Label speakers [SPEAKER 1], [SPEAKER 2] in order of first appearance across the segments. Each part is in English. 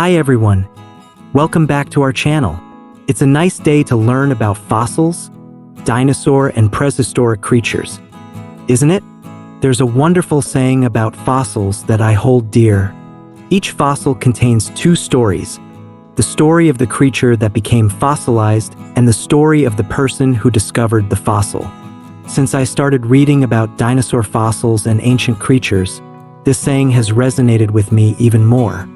[SPEAKER 1] Hi everyone, welcome back to our channel. It's a nice day to learn about fossils, dinosaur and prehistoric creatures, isn't it? There's a wonderful saying about fossils that I hold dear. Each fossil contains two stories, the story of the creature that became fossilized and the story of the person who discovered the fossil. Since I started reading about dinosaur fossils and ancient creatures, this saying has resonated with me even more.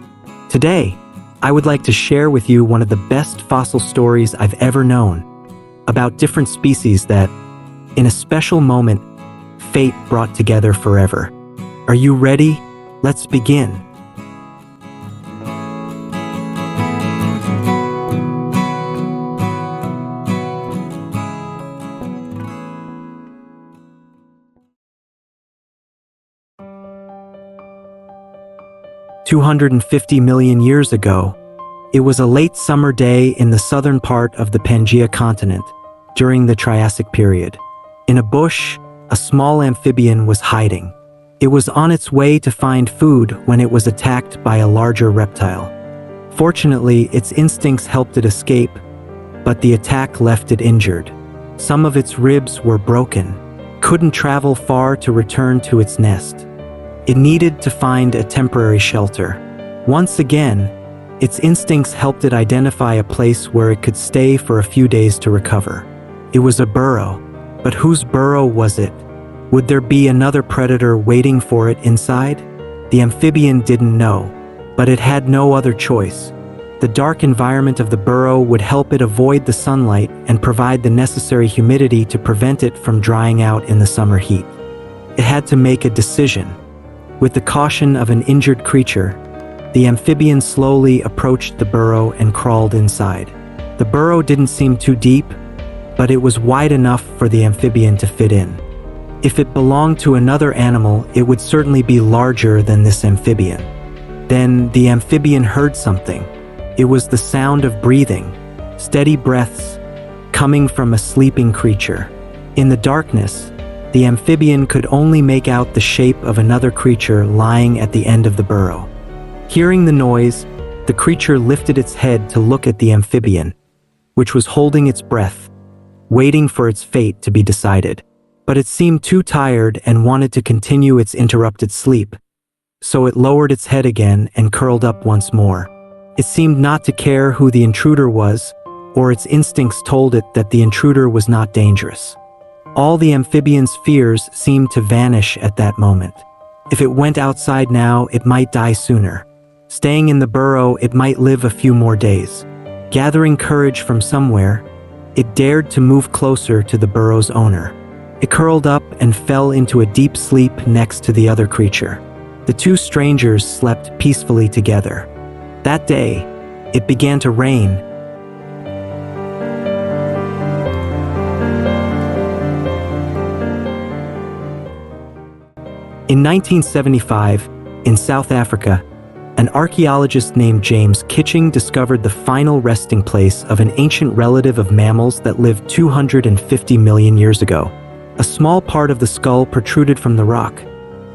[SPEAKER 1] Today, I would like to share with you one of the best fossil stories I've ever known, about different species that, in a special moment, fate brought together forever. Are you ready? Let's begin. "250 million years ago, it was a late summer day in the southern part of the Pangaea continent during the Triassic period. In a bush, a small amphibian was hiding. It was on its way to find food when it was attacked by a larger reptile. Fortunately, its instincts helped it escape, but the attack left it injured. Some of its ribs were broken, couldn't travel far to return to its nest. It needed to find a temporary shelter. Once again, its instincts helped it identify a place where it could stay for a few days to recover. It was a burrow, but whose burrow was it? Would there be another predator waiting for it inside? The amphibian didn't know, but it had no other choice. The dark environment of the burrow would help it avoid the sunlight and provide the necessary humidity to prevent it from drying out in the summer heat. It had to make a decision. With the caution of an injured creature, the amphibian slowly approached the burrow and crawled inside. The burrow didn't seem too deep, but it was wide enough for the amphibian to fit in. If it belonged to another animal, it would certainly be larger than this amphibian. Then the amphibian heard something. It was the sound of breathing, steady breaths, coming from a sleeping creature. In the darkness, the amphibian could only make out the shape of another creature lying at the end of the burrow. Hearing the noise, the creature lifted its head to look at the amphibian, which was holding its breath, waiting for its fate to be decided. But it seemed too tired and wanted to continue its interrupted sleep, so it lowered its head again and curled up once more. It seemed not to care who the intruder was, or its instincts told it that the intruder was not dangerous. All the amphibian's fears seemed to vanish at that moment. If it went outside now, it might die sooner. Staying in the burrow, it might live a few more days. Gathering courage from somewhere, it dared to move closer to the burrow's owner. It curled up and fell into a deep sleep next to the other creature. The two strangers slept peacefully together. That day, it began to rain. In 1975, in South Africa, an archaeologist named James Kitching discovered the final resting place of an ancient relative of mammals that lived 250 million years ago. A small part of the skull protruded from the rock,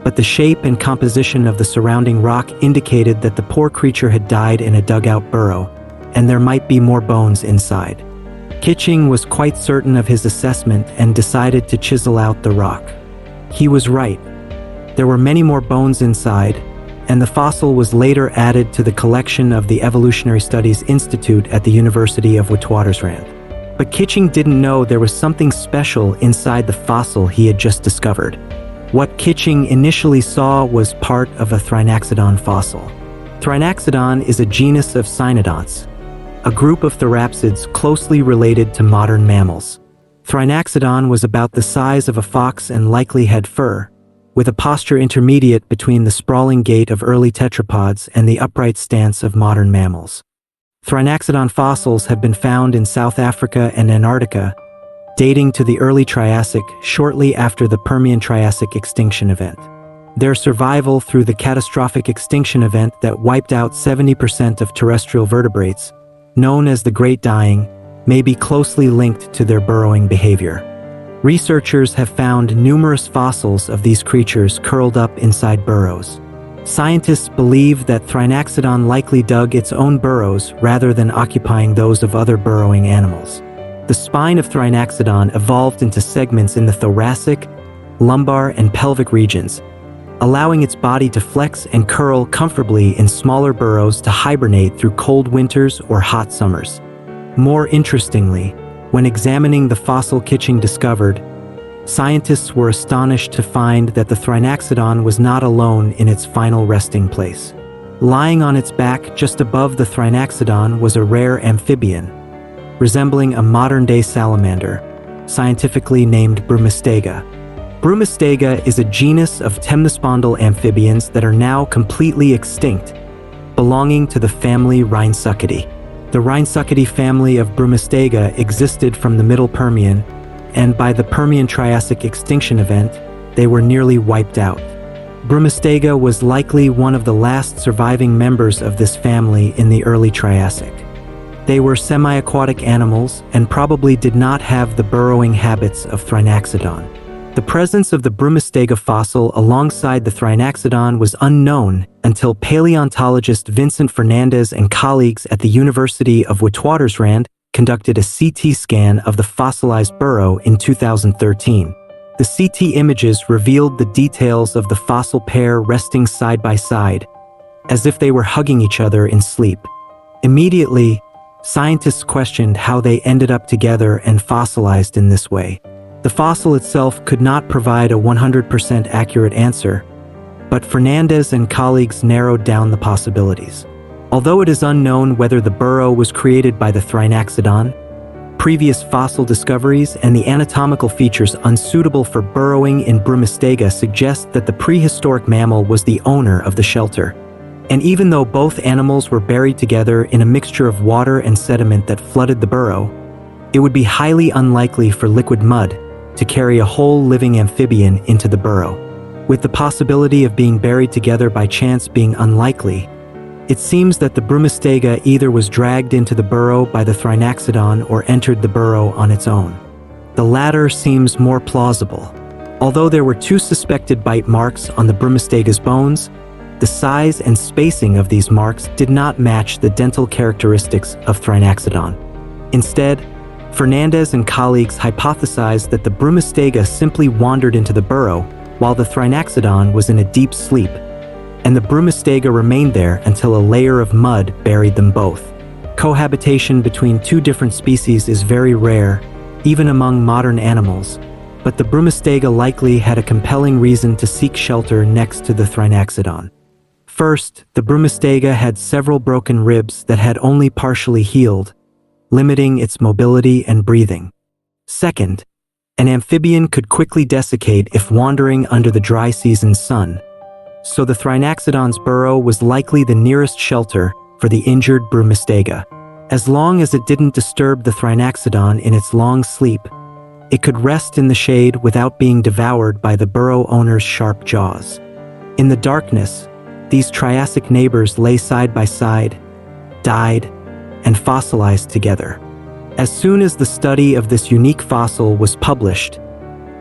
[SPEAKER 1] but the shape and composition of the surrounding rock indicated that the poor creature had died in a dugout burrow, and there might be more bones inside. Kitching was quite certain of his assessment and decided to chisel out the rock. He was right. There were many more bones inside, and the fossil was later added to the collection of the Evolutionary Studies Institute at the University of Witwatersrand. But Kitching didn't know there was something special inside the fossil he had just discovered. What Kitching initially saw was part of a Thrinaxodon fossil. Thrinaxodon is a genus of cynodonts, a group of therapsids closely related to modern mammals. Thrinaxodon was about the size of a fox and likely had fur, with a posture intermediate between the sprawling gait of early tetrapods and the upright stance of modern mammals. Thrinaxodon fossils have been found in South Africa and Antarctica, dating to the early Triassic, shortly after the Permian-Triassic extinction event. Their survival through the catastrophic extinction event that wiped out 70% of terrestrial vertebrates, known as the Great Dying, may be closely linked to their burrowing behavior. Researchers have found numerous fossils of these creatures curled up inside burrows. Scientists believe that Thrinaxodon likely dug its own burrows rather than occupying those of other burrowing animals. The spine of Thrinaxodon evolved into segments in the thoracic, lumbar, and pelvic regions, allowing its body to flex and curl comfortably in smaller burrows to hibernate through cold winters or hot summers. More interestingly, when examining the fossil Kitching discovered, scientists were astonished to find that the Thrinaxodon was not alone in its final resting place. Lying on its back just above the Thrinaxodon was a rare amphibian, resembling a modern-day salamander, scientifically named Brumastega. Brumastega is a genus of temnospondyl amphibians that are now completely extinct, belonging to the family Rhinsuchidae. The Rhinsuchidae family of Brumastega existed from the Middle Permian, and by the Permian-Triassic extinction event, they were nearly wiped out. Brumastega was likely one of the last surviving members of this family in the early Triassic. They were semi-aquatic animals and probably did not have the burrowing habits of Thrinaxodon. The presence of the Brumastega fossil alongside the Thrinaxodon was unknown until paleontologist Vincent Fernandez and colleagues at the University of Witwatersrand conducted a CT scan of the fossilized burrow in 2013. The CT images revealed the details of the fossil pair resting side by side, as if they were hugging each other in sleep. Immediately, scientists questioned how they ended up together and fossilized in this way. The fossil itself could not provide a 100% accurate answer, but Fernandez and colleagues narrowed down the possibilities. Although it is unknown whether the burrow was created by the Thrinaxodon, previous fossil discoveries and the anatomical features unsuitable for burrowing in Brumastega suggest that the prehistoric mammal was the owner of the shelter. And even though both animals were buried together in a mixture of water and sediment that flooded the burrow, it would be highly unlikely for liquid mud to carry a whole living amphibian into the burrow. With the possibility of being buried together by chance being unlikely, it seems that the Brumastega either was dragged into the burrow by the Thrinaxodon or entered the burrow on its own. The latter seems more plausible. Although there were 2 suspected bite marks on the Brumastega's bones, the size and spacing of these marks did not match the dental characteristics of Thrinaxodon. Instead, Fernandez and colleagues hypothesized that the Brumastega simply wandered into the burrow while the Thrinaxodon was in a deep sleep, and the Brumastega remained there until a layer of mud buried them both. Cohabitation between 2 different species is very rare, even among modern animals, but the Brumastega likely had a compelling reason to seek shelter next to the Thrinaxodon. First, the Brumastega had several broken ribs that had only partially healed, limiting its mobility and breathing. Second, an amphibian could quickly desiccate if wandering under the dry season sun, so the Thrinaxodon's burrow was likely the nearest shelter for the injured Brumastega. As long as it didn't disturb the Thrinaxodon in its long sleep, it could rest in the shade without being devoured by the burrow owner's sharp jaws. In the darkness, these Triassic neighbors lay side by side, died, and fossilized together. As soon as the study of this unique fossil was published,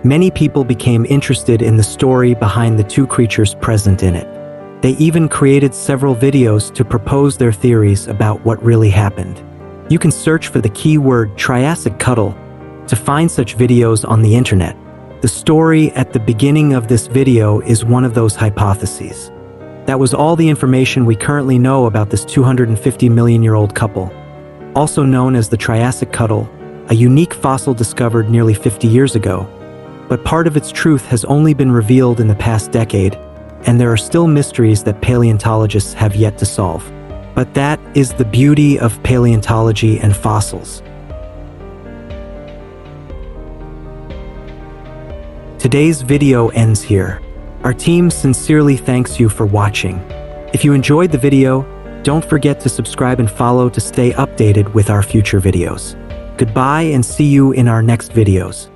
[SPEAKER 1] many people became interested in the story behind the 2 creatures present in it. They even created several videos to propose their theories about what really happened. You can search for the keyword Triassic Cuddle to find such videos on the internet. The story at the beginning of this video is one of those hypotheses. That was all the information we currently know about this 250-million-year-old couple, also known as the Triassic Cuddle, a unique fossil discovered nearly 50 years ago. But part of its truth has only been revealed in the past decade, and there are still mysteries that paleontologists have yet to solve. But that is the beauty of paleontology and fossils. Today's video ends here. Our team sincerely thanks you for watching. If you enjoyed the video, don't forget to subscribe and follow to stay updated with our future videos. Goodbye and see you in our next videos.